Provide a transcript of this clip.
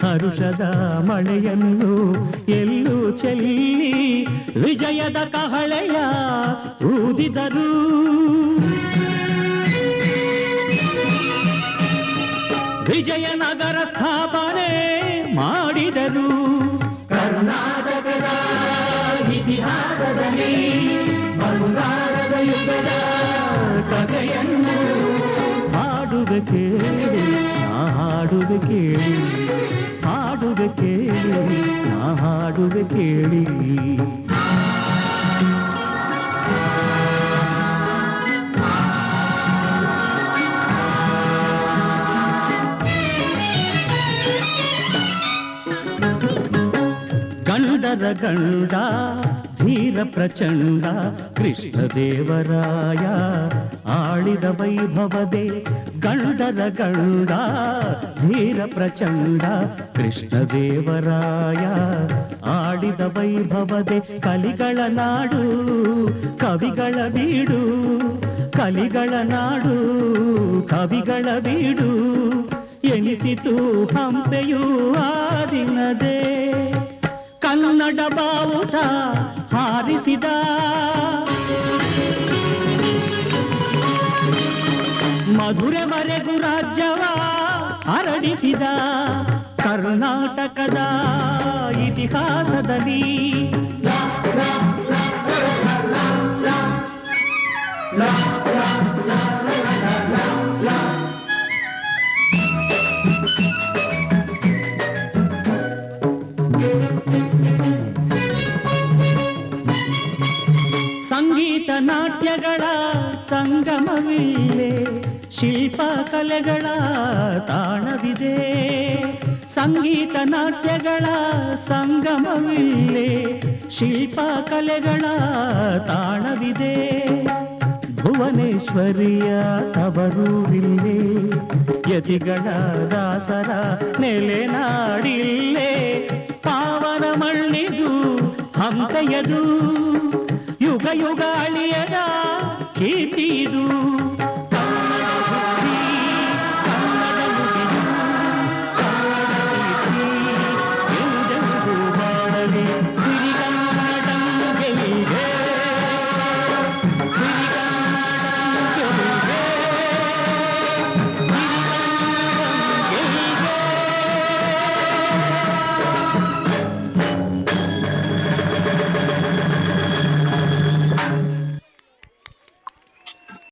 ಹರುಷದ ಮಳೆಯನ್ನು ಎಲ್ಲೂ ಚೆಲ್ಲಿ ವಿಜಯದ ಕಹಳೆಯ ಊದಿದರು. ವಿಜಯನಗರ ಸ್ಥಾಪನೆ ಮಾಡಿದರು. ಕರ್ನಾಟಕದ ಇತಿಹಾಸದಲ್ಲಿ ಬಂಗಾರದ ಯುಗದ ಕಥೆಯನ್ನು ಹಾಡುವೆ ಕೇಳಿ, ನಾ ಹಾಡುವೆ ಕೇಳಿ, ಹಾಡುವೆ ಕೇಳಿ, ನಾ ಹಾಡುವೆ ಕೇಳಿ. ಗಂಡರ ಗಂಡ ಧೀರ ಪ್ರಚಂಡ ಕೃಷ್ಣದೇವರಾಯ ಆಳಿದ ವೈಭವದೆ. ಗಂಡರ ಗಂಡ ಧೀರ ಪ್ರಚಂಡ ಕೃಷ್ಣದೇವರಾಯ ಆಡಿದ ವೈಭವದೆ. ಕಲಿಗಳ ನಾಡು ಕವಿಗಳ ಬೀಡು, ಕಲಿಗಳ ನಾಡು ಕವಿಗಳ ಬೀಡು ಎನಿಸಿತು ಹಂಪೆಯೂ ಆ ದಿನದೇ. ಕನ್ನಡ ಬಾವುಟ ಹಾರಿಸಿದ ಮಧುರೆವರೆಗೂ ರಾಜ್ಯವ ಹರಡಿಸಿದ. ಕರ್ನಾಟಕದ ಇತಿಹಾಸದಲ್ಲಿ ಸಂಗೀತ ನಾಟ್ಯಗಳ ಸಂಗಮವಿಲ್ಲೇ, ಶಿಲ್ಪ ಕಲೆಗಳ ತಾಣವಿದೆ. ಸಂಗೀತ ನಾಟ್ಯಗಳ ಸಂಗಮವಿಲ್ಲೇ, ಶಿಲ್ಪ ಕಲೆಗಳ ತಾಣವಿದೆ. ಭುವನೇಶ್ವರಿಯ ತವರೂರಿಲ್ಲೇ, ಯತಿಗಳ ದಾಸರ ನೆಲೆನಾಡಿಲ್ಲೇ. ಪಾವನ ಮಣ್ಣಿದು ಹಂಪೆಯದು, ಯುಗ ಯುಗ ಅಳಿಯದ ಕೀರ್ತಿದು.